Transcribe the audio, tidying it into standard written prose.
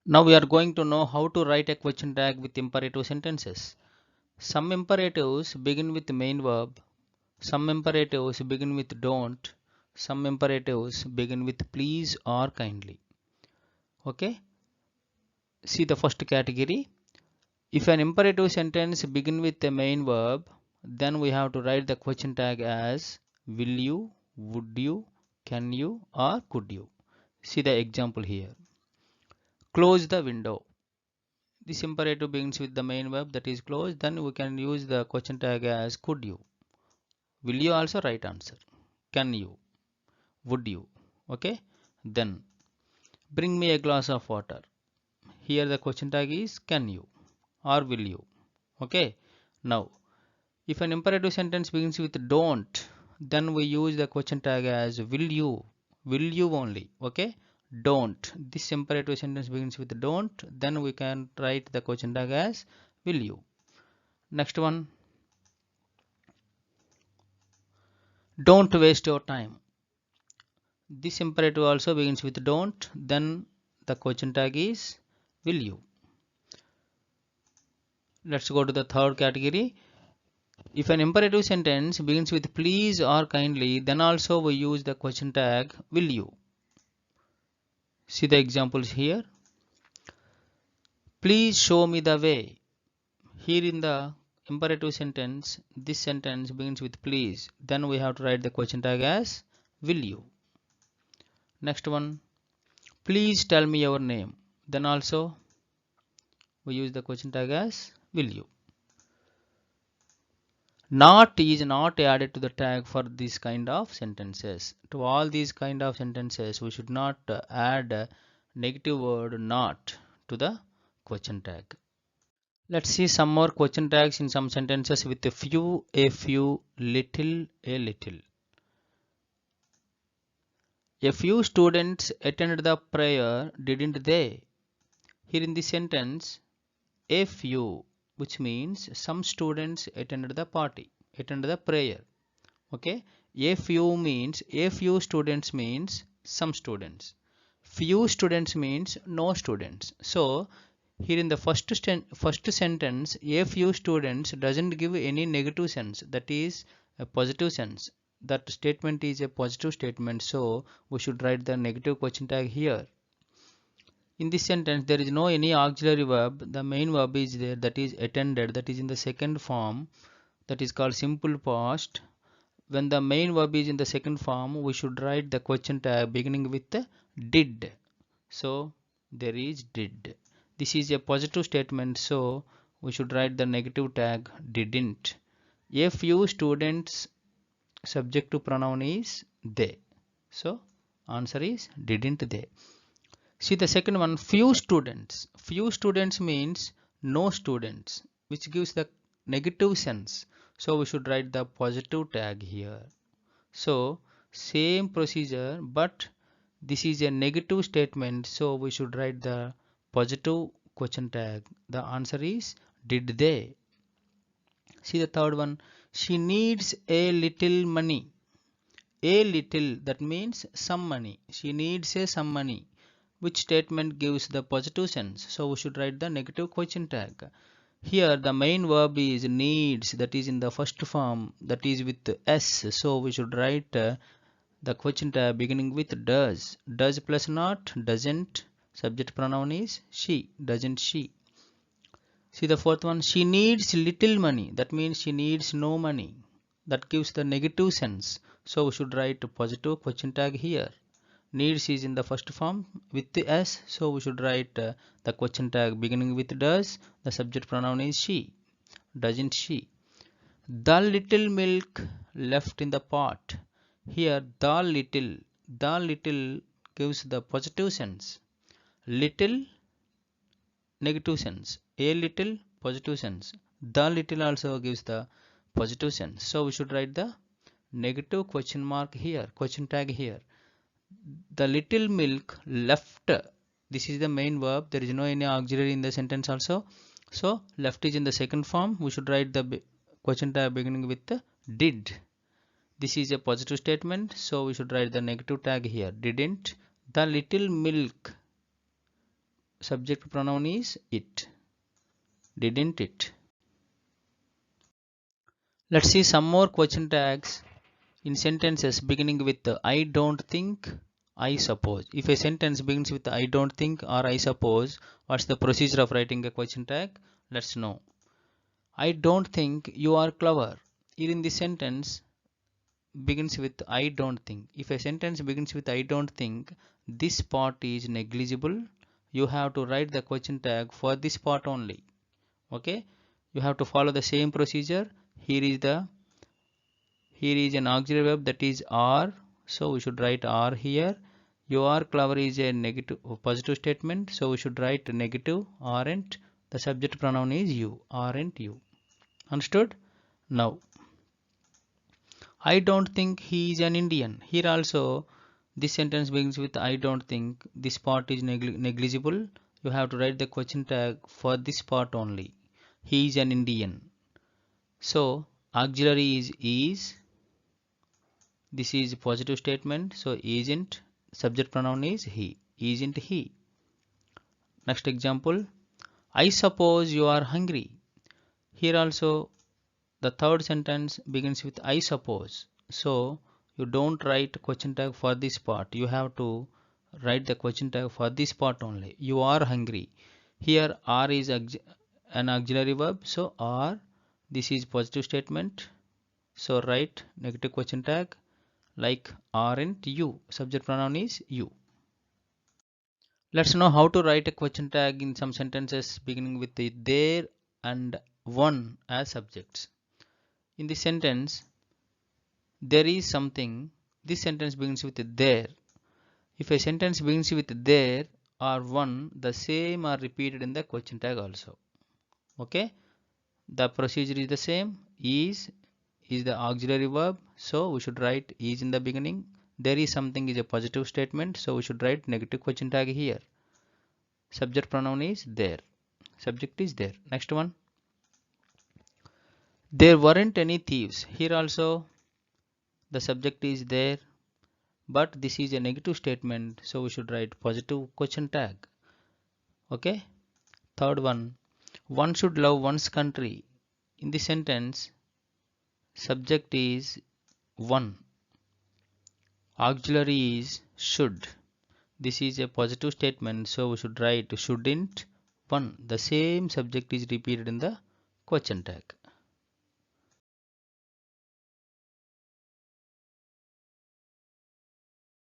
Now we are going to know how to write a question tag with imperative sentences. Some imperatives begin with main verb. Some imperatives begin with don't. Some imperatives begin with please or kindly. Okay. See the first category. If an imperative sentence begin with a main verb, then we have to write the question tag as will you, would you, can you or could you. See the example here. Close the window. This imperative begins with the main verb, that is close. Then we can use the question tag as could you. Will you also right answer. Can you? Would you? Okay. Then bring me a glass of water. Here the question tag is can you or will you. Okay. Now if an imperative sentence begins with don't, then we use the question tag as will you. Will you only. Okay. Don't. This imperative sentence begins with don't, then we can write the question tag as will you. Next one, don't waste your time. This imperative also begins with don't, then the question tag is will you. Let's go to the third category. If an imperative sentence begins with please or kindly, then also we use the question tag will you. See the examples here. Please show me the way. Here in the imperative sentence, this sentence begins with please. Then we have to write the question tag as will you. Next one, please tell me your name. Then also we use the question tag as will you. Not is not added to the tag for this kind of sentences. To all these kind of sentences, we should not add a negative word not to the question tag. Let's see some more question tags in some sentences with a few, little, a little. A few students attended the prayer, didn't they? Here in this sentence, a few, which means some students attended the party, attended the prayer. Okay, a few students means some students. Few students means no students. So here in the first sentence, a few students doesn't give any negative sense, that is a positive sense. That statement is a positive statement, so we should write the negative question tag here. In this sentence there is no any auxiliary verb. The main verb is there, that is attended, that is in the second form, that is called simple past. When the main verb is in the second form, we should write the question tag beginning with did. So there is did. This is a positive statement, so we should write the negative tag didn't. A few students, subjective pronoun is they. So answer is didn't they. See the second one, few students. Few students means no students, which gives the negative sense. So we should write the positive tag here. So same procedure, but this is a negative statement, so we should write the positive question tag. The answer is did they. See the third one, she needs a little money. A little, that means some money. She needs some money. Which statement gives the positive sense? So we should write the negative question tag. Here the main verb is needs, that is in the first form, that is with s. So we should write the question tag beginning with does. Does plus not, doesn't. Subject pronoun is she, doesn't she. See the fourth one, she needs little money. That means she needs no money. That gives the negative sense. So we should write a positive question tag here. Needs is in the first form with the s. So we should write the question tag beginning with does. The subject pronoun is she, doesn't she. The little milk left in the pot. Here the little gives the positive sense. Little negative sense. A little positive sense. The little also gives the positive sense. So we should write the negative question mark here, question tag here. The little milk left. This is the main verb. There is no any auxiliary in the sentence also. So left is in the second form. We should write the question tag beginning with the did. This is a positive statement, so we should write the negative tag here. Didn't the little milk subject pronoun is it. Didn't it? Let's see some more question tags in sentences beginning with I don't think, I suppose. If a sentence begins with I don't think or I suppose, what's the procedure of writing a question tag? Let's know. I don't think you are clever. Here in this sentence begins with I don't think. If a sentence begins with I don't think, this part is negligible. You have to write the question tag for this part only. Okay? You have to follow the same procedure. Here is an auxiliary verb, that is are, so we should write are here. You are clever is a negative positive statement, so we should write negative aren't. The subject pronoun is you, aren't you. Understood? Now I don't think he is an Indian. Here also this sentence begins with I don't think. This part is negligible. You have to write the question tag for this part only. He is an Indian. So auxiliary is. This is a positive statement, so isn't. Subject pronoun is he. Isn't he? Next example. I suppose you are hungry. Here also the third sentence begins with I suppose. So you don't write question tag for this part. You have to write the question tag for this part only. You are hungry. Here are is an auxiliary verb. So are, this is positive statement. So write negative question tag like aren't you. Subject pronoun is you. Let's know how to write a question tag in some sentences beginning with the there and one as subjects. In this sentence, there is something. This sentence begins with there. If a sentence begins with there or one, the same are repeated in the question tag also. Okay? The procedure is the same. Is the auxiliary verb, so we should write is in the beginning. There is something is a positive statement, so we should write negative question tag here. Subject pronoun is there. Subject is there. Next one. There weren't any thieves. Here also the subject is there, but this is a negative statement, so we should write positive question tag. Okay. Third one should love one's country. In this sentence, subject is one, auxiliary is should. This is a positive statement, so we should write shouldn't one. The same subject is repeated in the question tag.